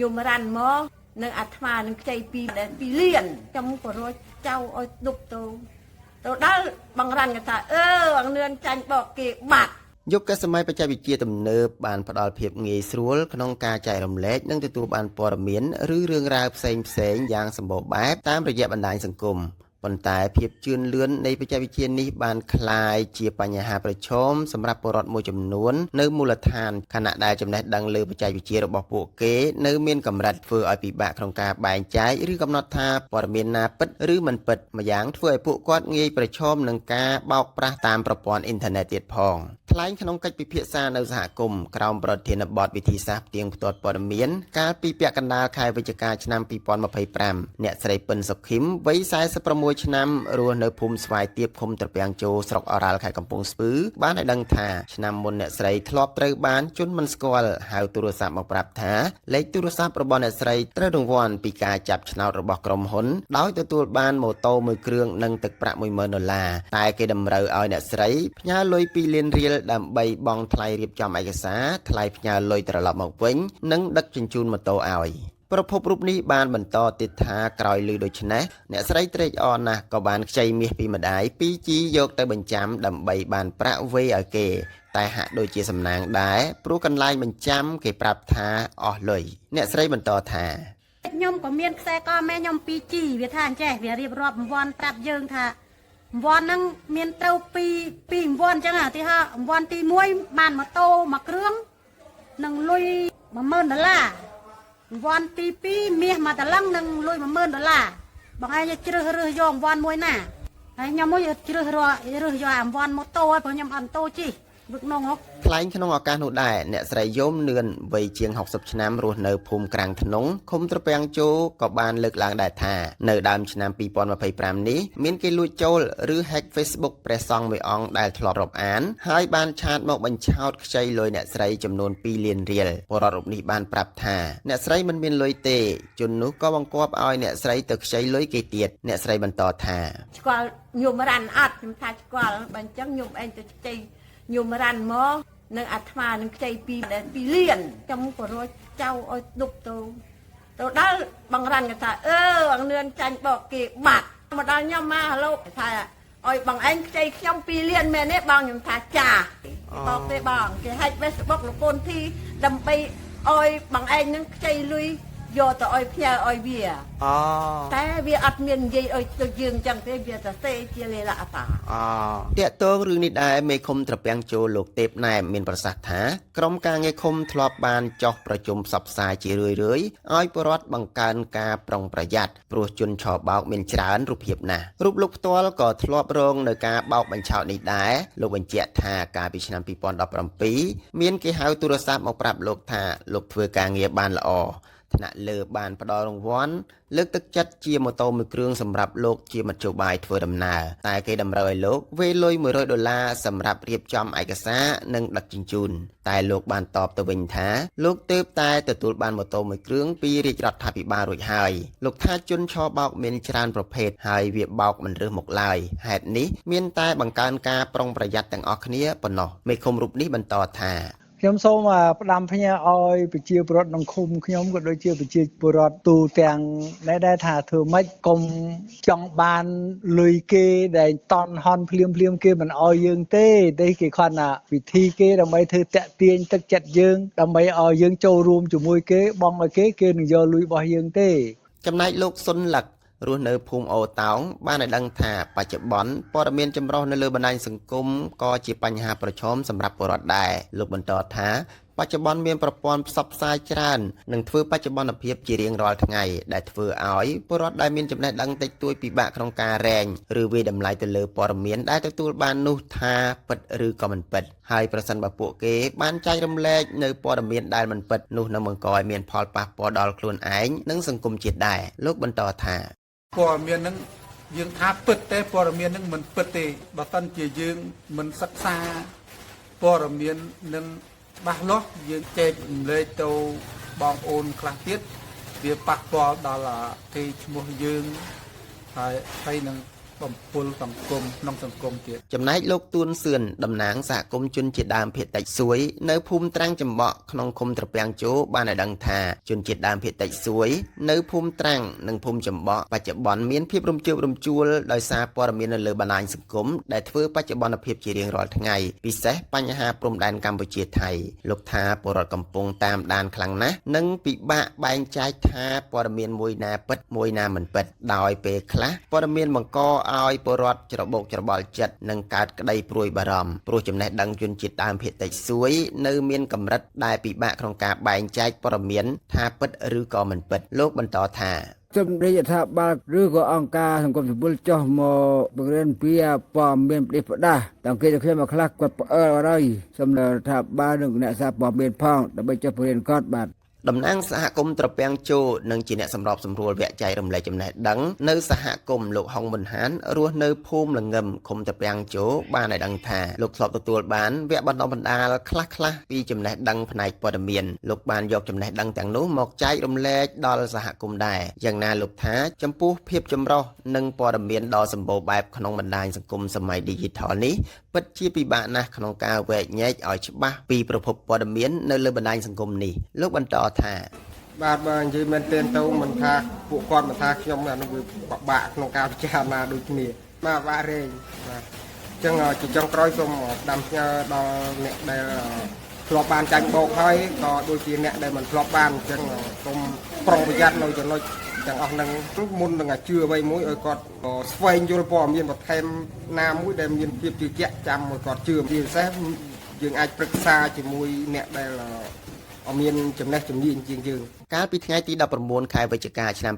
យមរ៉ាន់មកនឹងអាត្មានឹងខ្ចីពីលៀនខ្ញុំក៏រត់ចៅឲ្យដុកទៅដល់បងរ៉ាន់ក៏ថាអង្គនឿនចាញ់បកគេបាត់យុគសម័យបច្ចេកវិទ្យាទំនើបបានផ្ដល់ភាពងាយស្រួលក្នុងការចែករំលែកនិងទទួលបានព័ត៌មានឬរឿងរ៉ាវផ្សេងយ៉ាងសម្បូរបែបតាមរយៈបណ្ដាញសង្គមប៉ុន្តែភាពជឿនលឿននៃបច្ចេកវិទ្យានេះបានคล้ายជាបញ្ហាប្រឈមសម្រាប់ពលរដ្ឋមួយចំនួននៅមូលដ្ឋានខណៈដែលចំណេះដឹងលើបច្ចេកវិទ្យារបស់ពួកគេនៅមានកម្រិតធ្វើឲ្យពិបាកក្នុងការបែងចែកឬកំណត់ថាព័ត៌មានណាពិតឬមិនពិតម្យ៉ាងធ្វើឲ្យពួកគាត់ងាយប្រឈមនឹងការបោកប្រាស់តាមប្រព័ន្ធអ៊ីនធឺណិតទៀតផងថ្លែងក្នុងកិច្ចពិភាក្សានៅសហគមន៍ក្រោមប្រធានបទវិធីសាស្ត្រផ្ទៀងផ្ទាត់ព័ត៌មានកាលពីពាក់កណ្ដាលខែវិច្ឆិកាឆ្នាំ2025អ្នកស្រីពិនសុខឹមវ័យ46ឆ្នាំរស់នៅភូមិស្វាយទៀបឃុំត្រពាំងជោស្រុកអូរ៉ាល់ខេត្តកំពង់ស្ពឺបានឲ្យដឹងថាឆ្នាំមុនអ្នកស្រីធ្លាប់ត្រូវបានជនមិនស្គាល់ហៅទូរស័ព្ទមកប្រាប់ថាលេខទូរស័ព្ទរបស់អ្នកស្រីត្រូវរង្វាន់ពីការចាប់ឆ្នោតរបស់ក្រុមហ៊ុនដោយទទួលបានម៉ូតូមួយគ្រឿងនិងទឹកប្រាក់$10,000តែគេតម្រូវឲ្យអ្នកស្រីផ្ញើលុយ2លានរៀលដើម្បីបង់ថ្លៃរៀបចំឯកសារថ្លៃផ្ញើលុយត្រឡប់មកវិញនិងដឹកជញ្ជូនម៉ូតូឲ្យប្រភពរូបនេះបានបន្តទៀតថាក្រោយឮដូច្នេះអ្នកស្រីត្រេកអរណាស់ក៏បានខ្ចីមាសពីម្ដាយ 2G យកទៅបញ្ចាំដើម្បីបានប្រាក់វេឲ្យគេតែហាក់ដូចជាសំណាងដែរព្រោះកន្លែងបញ្ចាំគេប្រាប់ថាអស់លុយអ្នកស្រីបន្តថាខ្ញុំក៏មានខ្សែកម៉ែខ្ញុំ 2G វាថាអញ្ចេះវារៀបរាប់អង្វាន់ប្រាប់យើងថាអង្វាន់ហ្នឹងមានត្រូវពីអង្វាន់អញ្ចឹងទីហាអង្វាន់ទី1បានម៉ូតូមួយគ្រឿងនិងលុយ$10,000អង្វាន់ទី2មាសមួយតឡឹងនិងលុយ$10,000បងឯងជ្រើសរើសយកអង្វាន់មួយណាហើយខ្ញុំមួយជ្រើសយកអង្វាន់ម៉ូតូហើយព្រោះខ្ញុំអត់ម៉ូតូជិះវឹកនងថ្លែងក្នុងឱកាសនោះដែរអ្នកស្រីយមនឿនវ័យជាង60ឆ្នាំរស់នៅភូមិក្រាំងធ្នង់ឃុំត្រពាំងជោក៏បានលើកឡើងដែរថានៅដើមឆ្នាំ2025នេះមានគេលួចចូលឬ hack Facebook ព្រះសង្ឃមួយអង្គដែលធ្លាប់រាប់អានហើយបានឆាតមកបញ្ឆោតខ្ចីលុយអ្នកស្រីចំនួន2លានរៀលពលរដ្ឋរូបនេះបានប្រាប់ថាអ្នកស្រីមិនមានលុយទេជននោះក៏បង្គាប់ឲ្យអ្នកស្រីទៅខ្ចីលុយគេទៀតអ្នកស្រីបន្តថាស្គាល់ញោមរ៉ាន់អត់ខ្ញុំថាស្គាល់បើអញ្ចឹងញោមឯងទៅខ្ចីញោមរ៉ាន់មកនឹងអាត្មានឹងខ្ចីពីលៀនខ្ញុំក៏រត់ចៅឲ្យដុកទៅដល់បងរ៉ាន់ក៏ថាអង្គនឿនចាញ់បកគេបាត់មកដល់ខ្ញុំមកហៅលោកថាឲ្យបងឯងខ្ចីខ្ញុំ2លានមែនទេបងខ្ញុំថាចាបកទេបងគេហាច់ Facebook លោកកូនធីដើម្បីឲ្យបងឯងនឹងខ្ចីលុយយកទៅឲ្យផ្ញើឲ្យវាតែវាអត់មាននិយាយឲ្យទៅយើងអញ្ចឹងទេវាទៅសេជាលេលអតាតាក់ទងរឿងនេះដែរមេឃុំត្រពាំងជោលោកទេពណែមមានប្រសាសន៍ថាក្រុមការងារឃុំធ្លាប់បានចុះប្រជុំផ្សព្វផ្សាយជារឿយៗឲ្យពលរដ្ឋបង្កើនការប្រុងប្រយ័ត្នព្រោះជនឆបោកមានច្រើនរូបភាពណាស់រូបលោកផ្ទាល់ក៏ធ្លាប់រងនៅការបោកបញ្ឆោតនេះដែរលោកបញ្ជាក់ថាកាលពីឆ្នាំ2017មានគេហៅទូរស័ព្ទមកប្រាប់លោកថាលោកធ្វើការងារបានល្អថ្នាក់លើបានផ្ដល់រង្វាន់លើកទឹកចិត្តជាម៉ូតូមួយគ្រឿងសម្រាប់លោកជាមធ្យោបាយធ្វើដំណើរតែគេតម្រូវឲ្យលោកវេលុយ$100សម្រាប់រៀបចំឯកសារនិងដឹកជញ្ជូនតែលោកបានតបទៅវិញថាលោកទើបតែទទួលបានម៉ូតូមួយគ្រឿងពីរាជរដ្ឋាភិបាលរួចហើយលោកថាជនឆបោកមានច្រើនប្រភេទហើយវាបោកមិនរើសមុខឡើយហេតុនេះមានតែបង្កើនការប្រុងប្រយ័ត្នទាំងអស់គ្នាប៉ុណ្ណោះមេឃុំរូបនេះបន្តថាខ្ញុំសូមផ្ដាំផ្ញើឲ្យប្រជាពលរដ្ឋក្នុងឃុំខ្ញុំក៏ដូចជាប្រជាពលរដ្ឋទូទាំងដែលថាធ្វើម៉េចកុំចង់បានលុយគេដែលតន់ហន់ភ្លាមគេមិនឲ្យយើងទេគេគ្រាន់តែវិធីគេដើម្បីធ្វើតាក់ទាញទឹកចិត្តយើងដើម្បីឲ្យយើងចូលរួមជាមួយគេបងឲ្យគេនឹងយកលុយរបស់យើងទេចំណែកលោកសុនលឹករស់នៅភូមិអូតោងបានឲ្យដឹងថាបច្ចុប្បន្នព័ត៌មានចម្រុះនៅលើបណ្ដាញសង្គមក៏ជាបញ្ហាប្រឈមសម្រាប់ពលរដ្ឋដែរលោកបន្តថាបច្ចុប្បន្នមានប្រព័ន្ធផ្សព្វផ្សាយច្រើននិងធ្វើបច្ចុប្បន្នភាពជារៀងរាល់ថ្ងៃដែលធ្វើឲ្យពលរដ្ឋដែលមានចំណេះដឹងតិចតួចពិបាកក្នុងការរែងឬវាយតម្លៃទៅលើព័ត៌មានដែលទទួលបាននោះថាពិតឬក៏មិនពិតហើយប្រសិនបើពួកគេបានចែករំលែកនៅព័ត៌មានដែលមិនពិតនោះនឹងបង្កឲ្យមានផលប៉ះពាល់ដល់ខ្លួនឯងនិងសង្គមជាតិដែរលោកបន្តថាព័ត៌មាននឹងយើងថាពិតទេព័ត៌មាននឹងមិនពិតទេបើមិនជាយើងមិនសិក្សាព័ត៌មាននឹងច្បាស់លាស់យើងចែករំលែកទៅបងប្អូនខ្លះទៀតវាប៉ះពាល់ដល់កេរ្តិ៍ឈ្មោះយើងហើយនឹង បំពុលសង្គមក្នុងសង្គមទៀត ចំណែកលោកទួនសឿនតំណាងសហគមន៍ជនជាតិដើមភាគតិចសួយនៅភូមិត្រាំងចំបក់ក្នុងឃុំត្រពាំងជោបានឲ្យដឹងថាជនជាតិដើមភាគតិចសួយនៅភូមិត្រាំងនិងភូមិចំបក់បច្ចុប្បន្នមានភាពរំជើបរំជួលដោយសារព័ត៌មាននៅលើបណ្ដាញសង្គមដែលធ្វើបច្ចុប្បន្នភាពជារៀងរាល់ថ្ងៃពិសេសបញ្ហាព្រំដែនកម្ពុជាថៃលោកថាពលរដ្ឋកំពុងតាមដានខ្លាំងណាស់និងពិបាកបែងចែកថាព័ត៌មានមួយណាពិតមួយណាមិនពិតដោយពេលខ្លះព័ត៌មានបង្កឲ្យពលរដ្ឋច្របូកច្របល់ចិត្តនិងកើតក្តីព្រួយបារម្ភព្រោះចំណេះដឹងជនជាតិដើមភាគតិចសួយនៅមានកម្រិតដែលពិបាកក្នុងការបែងចែកព័ត៌មានថាពិតឬក៏មិនពិតលោកបន្តថាសម្រាប់រដ្ឋាភិបាលឬក៏អង្គការសង្គមស៊ីវិលចោះមកបង្រៀនពីព័ត៌មានប្រទេសផ្ដាស់តាំងពីខ្ញុំមកខ្លះគាត់ផ្អើលអរ៉ៃសម្រាប់រដ្ឋាភិបាលនិងអ្នកសារព័ត៌មានផងដើម្បីចុះបង្រៀនគាត់បាទតំណាងសហគមន៍ត្រពាំងជោនិងជាអ្នកសម្របសម្រួលវគ្គចែករំលែកចំណេះដឹងនៅសហគមន៍លោកហុងប៊ុនហានរស់នៅភូមិល្ងឹមឃុំត្រពាំងជោបានឲ្យដឹងថាលោកធ្លាប់ទទួលបានវគ្គបណ្ដុះបណ្ដាលខ្លះៗពីចំណេះដឹងផ្នែកព័ត៌មានលោកបានយកចំណេះដឹងទាំងនោះមកចែករំលែកដល់សហគមន៍ដែរយ៉ាងណាលោកថាចំពោះភាពចម្រុះនិងព័ត៌មានដ៏សម្បូរបែបក្នុងបណ្ដាញសង្គមសម័យ Digital នេះពិតជាពិបាកណាស់ក្នុងការវែកញែកឲ្យច្បាស់ពីប្រភពព័ត៌មាននៅលើបណ្ដាញសង្គមនេះលោកបន្តថាបាទបើនិយាយមែនទែនទៅមិនថាពួកគាត់មិនថាខ្ញុំអានោះវាពិបាកក្នុងការពិចារណាដូចគ្នាបាទបាក់រែងបាទអញ្ចឹងជាចុងក្រោយសូមដាំផ្ញើដល់អ្នកដែលធ្លាប់បានចាញ់បោកហើយក៏ដូចជាអ្នកដែលមិនធ្លាប់បានអញ្ចឹងសូមប្រុងប្រយ័ត្ននៅចំណុចទាំងអស់ហ្នឹងមុននឹងជឿអ្វីមួយឲ្យគាត់ស្វែងយល់ព័ត៌មានបន្ថែមណាមួយដែលមានភាពជឿជាក់ចាំឲ្យគាត់ជឿជាពិសេសយើងអាចប្រឹក្សាជាមួយអ្នកដែលមានចំណេះជំនាញជាងយើងកាលពីថ្ងៃទី19ខែវិច្ឆិកាឆ្នាំ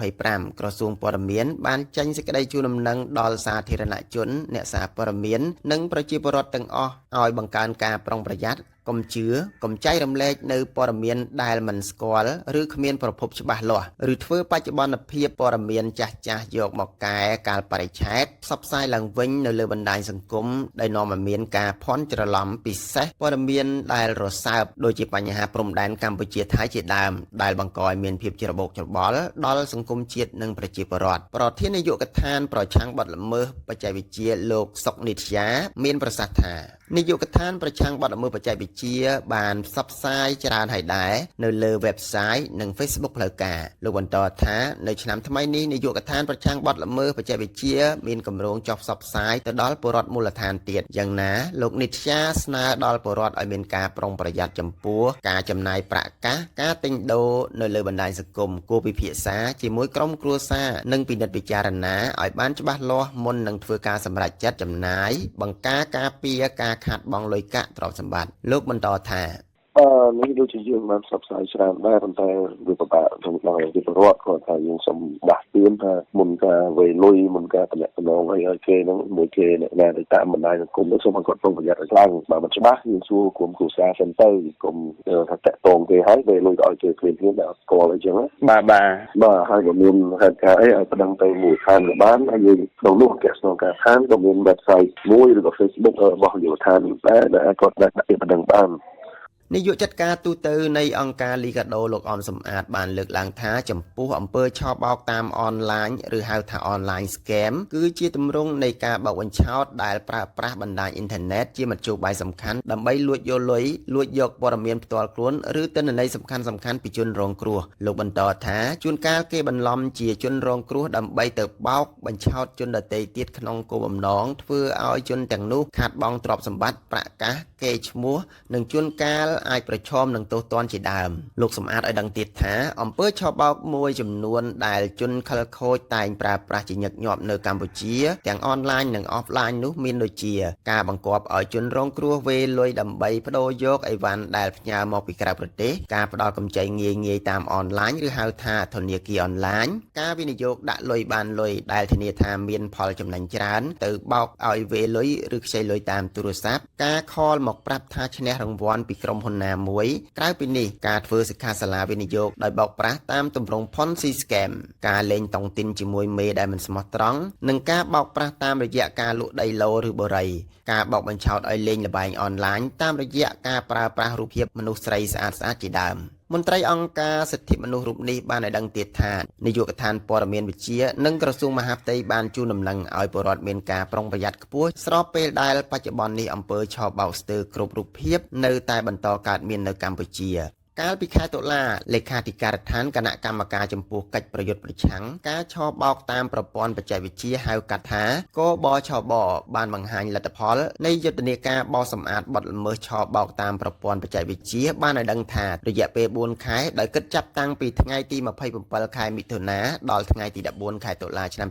2025ក្រសួងព័ត៌មានបានចេញសេចក្តីជូនដំណឹងដល់សាធារណជនអ្នកសារព័ត៌មាននិងប្រជាពលរដ្ឋទាំងអស់ឲ្យបង្កើនការប្រុងប្រយ័ត្នកុំជឿកុំចែករំលែកនៅព័ត៌មានដែលមិនស្គាល់ឬគ្មានប្រភពច្បាស់លាស់ឬធ្វើបច្ចុប្បន្នភាពព័ត៌មានចាស់ៗយកមកកែកាលបរិច្ឆេទផ្សព្វផ្សាយឡើងវិញនៅលើបណ្ដាញសង្គមដែលនាំឲ្យមានការភ័ន្តច្រឡំពិសេសព័ត៌មានដែលរសើបដូចជាបញ្ហាព្រំដែនកម្ពុជាថៃជាដើមដែលបង្កឲ្យមានភាពច្របូកច្របល់ដល់សង្គមជាតិនិងប្រជាពលរដ្ឋប្រធាននាយកដ្ឋានប្រឆាំងបទល្មើសបច្ចេកវិទ្យាលោកសុកនិត្យាមានប្រសាសន៍ថានាយកដ្ឋានប្រឆាំងបទល្មើសបច្ចេកវិទ្យាបានផ្សព្វផ្សាយច្រើនហើយដែរនៅលើ website និង Facebook ផ្លូវការលោកបន្តថានៅឆ្នាំថ្មីនេះនាយកដ្ឋានប្រឆាំងបទល្មើសបច្ចេកវិទ្យាមានគម្រោងចុះផ្សព្វផ្សាយទៅដល់ពលរដ្ឋមូលដ្ឋានទៀតយ៉ាងណាលោកនិត្យាស្នើដល់ពលរដ្ឋឲ្យមានការប្រុងប្រយ័ត្នចំពោះការចំណាយប្រាក់កាសការទិញដូរនៅលើបណ្ដាញសង្គមគួរពិភាក្សាជាមួយក្រុមគ្រួសារនិងពិនិត្យពិចារណាឲ្យបានច្បាស់លាស់មុននឹងធ្វើការសម្រេចចិត្តចំណាយបង្ការការពារការខាតបង់លុយកាក់ទ្រព្យសម្បត្តិលោកបន្តថានេះដូចជាយើងបានផ្សព្វផ្សាយច្រើនដែរប៉ុន្តែវាពិបាកក្នុងដល់វិទ្យារដ្ឋគាត់ថាយើងសូមដាស់តឿនថាមុនការវេលុយមុនការតំណែងឲ្យគេហ្នឹងមួយគេអ្នកណាទៅតាមបណ្ដាញសង្គមនោះសូមឲ្យគាត់ប្រុងប្រយ័ត្នឲ្យខ្លាំងបើមិនច្បាស់យើងសួរក្រុមគ្រួសារសិនទៅគុំថាតាក់ទងគេហើយវេលុយឲ្យគេគ្លៀនតែអត់ស្គាល់អីចឹងបាទហើយក៏មានហេតុការណ៍អីឲ្យប្តឹងទៅមួយឋានក៏បានហើយយើងក្នុងនោះគេស្នងការឋានក៏មាន website មួយឬក៏ Facebook របស់យុវឋានដែរដែលគាត់ដាក់ពាក្យប្តឹងបាននាយកចាត់ការទូទៅនៃអង្គការលីកាដូលោកអមសំអាតបានលើកឡើងថាចំពោះអំពើឆបោកតាមអនឡាញឬហៅថា online scam គឺជាទម្រង់នៃការបោកបញ្ឆោតដែលប្រើប្រាស់បណ្ដាញអ៊ីនធឺណិតជាមធ្យោបាយសំខាន់ដើម្បីលួចយកលុយលួចយកព័ត៌មានផ្ទាល់ខ្លួនឬទិន្នន័យសំខាន់ពីជនរងគ្រោះលោកបន្តថាជួនកាលគេបន្លំជាជនរងគ្រោះដើម្បីទៅបោកបញ្ឆោតជនដទៃទៀតក្នុងគោលបំណងធ្វើឲ្យជនទាំងនោះខាតបង់ទ្រព្យសម្បត្តិប្រាក់កាសកេរ្តិ៍ឈ្មោះនិងជួនកាលអាចប្រឈមនឹងទោសទណ្ឌជាដើមលោកសំអាតឲ្យដឹងទៀតថាអំពើឆបោកមួយចំនួនដែលជនខិលខូចតែងប្រើប្រាស់ជាញឹកញាប់នៅកម្ពុជាទាំងអនឡាញនិងអហ្វឡាញនោះមានដូចជាការបង្គាប់ឲ្យជនរងគ្រោះវេលុយដើម្បីប្តូរយកអីវ៉ាន់ដែលផ្ញើមកពីក្រៅប្រទេសការផ្ដល់កម្ចីងាយតាមអនឡាញឬហៅថាធនាគារអនឡាញការវិនិយោគដាក់លុយបានលុយដែលធានាថាមានផលចំណេញច្រើនទៅបោកឲ្យវេលុយឬខ្ចីលុយតាមទូរស័ព្ទការខលមកប្រាប់ថាឈ្នះរង្វាន់ពីក្រុមហ៊ុនណាមួយក្រៅពីនេះការធ្វើសិក្ខាសាលាវិនិយោគដោយបោកប្រាស់តាមទម្រង់ Ponzi scam ការលេងតុងទីនជាមួយមេដែលមិនស្មោះត្រង់និងការបោកប្រាស់តាមរយៈការលក់ដីឡូឬបូរីការបោកបញ្ឆោតឲ្យលេងល្បែងអនឡាញតាមរយៈការប្រើប្រាស់រូបភាពមនុស្សស្រីស្អាតជាដើម មន្ត្រីអង្គការសិទ្ធិមនុស្សរូបនេះបានឲ្យដឹងទៀតថានាយកដ្ឋានព័ត៌មានវិទ្យានិងក្រសួងមហាផ្ទៃបានជូនដំណឹងឲ្យពលរដ្ឋមានការប្រុងប្រយ័ត្នខ្ពស់ស្របពេលដែលបច្ចុប្បន្ននេះអំពើឆបោកស្ទើរគ្រប់រូបភាពនៅតែបន្តកើតមាននៅកម្ពុជាកាលពីខែតុលាលេខាធិការដ្ឋានគណៈកម្មការចំពោះកិច្ចប្រយុទ្ធប្រឆាំងការឆបោកតាមប្រព័ន្ធបច្ចេកវិទ្យាហៅកាត់ថាកបឆបបានបង្ហាញលទ្ធផលនៃយុទ្ធនាការបោសសម្អាតបទល្មើសឆបោកតាមប្រព័ន្ធបច្ចេកវិទ្យាបានឲ្យដឹងថារយៈពេល4ខែដោយគិតចាប់តាំងពីថ្ងៃទី27ខែមិថុនាដល់ថ្ងៃទី14ខែតុលាឆ្នាំ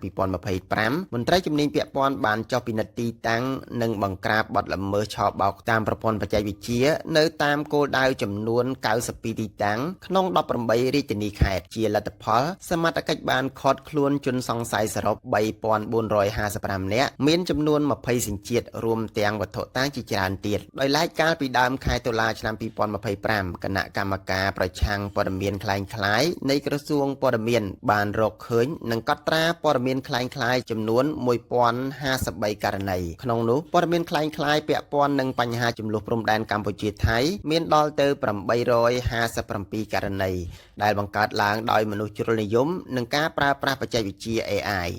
2025មន្ត្រីជំនាញពាក់ព័ន្ធបានចុះពិនិត្យទីតាំងនិងបង្ក្រាបបទល្មើសឆបោកតាមប្រព័ន្ធបច្ចេកវិទ្យានៅតាមគោលដៅចំនួន92ទីតាំងក្នុង18រាជធានីខេត្តជាលទ្ធផលសមត្ថកិច្ចបានឃាត់ខ្លួនជនសង្ស័យសរុប3455នាក់មានចំនួន20សញ្ជាតិរួមទាំងវត្ថុតាងជាច្រើនទៀតដោយឡែកកាលពីដើមខែតុលាឆ្នាំ2025គណៈកម្មការប្រឆាំងព័ត៌មានคล้ายៗនៃក្រសួងព័ត៌មានបានរកឃើញនិងកត់ត្រាព័ត៌មានคล้ายៗចំនួន1053ករណីក្នុងនោះព័ត៌មានคล้ายៗពាក់ព័ន្ធនឹងបញ្ហាជម្លោះព្រំដែនកម្ពុជាថៃមានដល់ទៅ857ករណីដែលបង្កើតឡើងដោយមនុស្សជ្រុលនិយមនិងការប្រើប្រាស់បច្ចេកវិទ្យា AI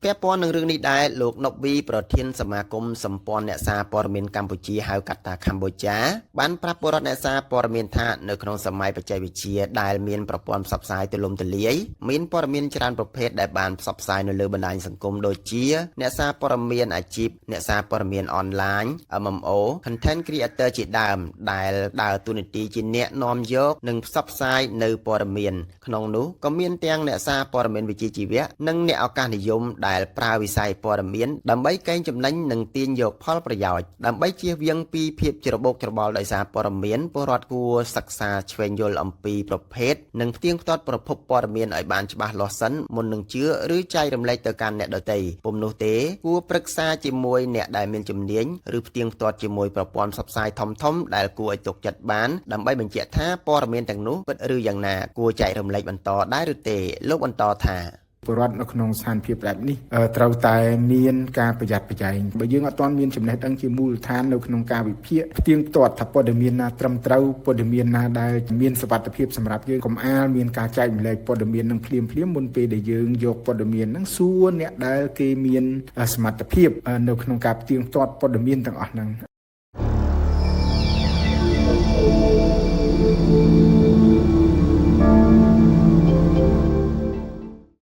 ពាក់ព័ន្ធនឹងរឿងនេះដែរលោកណុបវីប្រធានសមាគមសម្ព័ន្ធអ្នកសារព័ត៌មានកម្ពុជាហៅកាត់ថាកម្ពុជាបានប្រាប់ពលរដ្ឋអ្នកសារព័ត៌មានថានៅក្នុងសម័យបច្ចេកវិទ្យាដែលមានប្រព័ន្ធផ្សព្វផ្សាយទូលំទូលាយមានព័ត៌មានច្រើនប្រភេទដែលបានផ្សព្វផ្សាយនៅលើបណ្ដាញសង្គមដូចជាអ្នកសារព័ត៌មានអាជីពអ្នកសារព័ត៌មានអនឡាញ MMO Content Creator ជាដើមដែលដើរតួនាទីជាអ្នកនាំយកនិងផ្សព្វផ្សាយនៅព័ត៌មានក្នុងនោះក៏មានទាំងអ្នកសារព័ត៌មានវិជ្ជាជីវៈនិងអ្នកឱកាសនិយមដែលប្រើវិស័យព័ត៌មានដើម្បីកេងចំណេញនិងទាញយកផលប្រយោជន៍ដើម្បីជៀសវាងពីភាពច្របូកច្របល់ដោយសារព័ត៌មានពលរដ្ឋគួរសិក្សាឆ្វេងយល់អំពីប្រភេទនិងផ្ទៀងផ្ទាត់ប្រភពព័ត៌មានឲ្យបានច្បាស់លាស់សិនមុននឹងជឿឬចែករំលែកទៅកាន់អ្នកដទៃពុំនោះទេគួរប្រឹក្សាជាមួយអ្នកដែលមានជំនាញឬផ្ទៀងផ្ទាត់ជាមួយប្រព័ន្ធផ្សព្វផ្សាយធំៗដែលគួរឲ្យទុកចិត្តបានដើម្បីបញ្ជាក់ថាព័ត៌មានទាំងនោះពិតឬយ៉ាងណាគួរចែករំលែកបន្តដែរឬទេលោកបន្តថាពលរដ្ឋនៅក្នុងស្ថានភាពបែបនេះត្រូវតែមានការប្រយ័ត្នប្រយែងបើយើងអត់ទាន់មានចំណេះដឹងជាមូលដ្ឋាននៅក្នុងការវិភាគផ្ទៀងផ្ទាត់ថាព័ត៌មានណាត្រឹមត្រូវព័ត៌មានណាដែលមានសុវត្ថិភាពសម្រាប់យើងកុំអាលមានការចែករំលែកព័ត៌មាននឹងភ្លាមមុនពេលដែលយើងយកព័ត៌មាននឹងសួរអ្នកដែលគេមានសមត្ថភាពនៅក្នុងការផ្ទៀងផ្ទាត់ព័ត៌មានទាំងអស់ហ្នឹង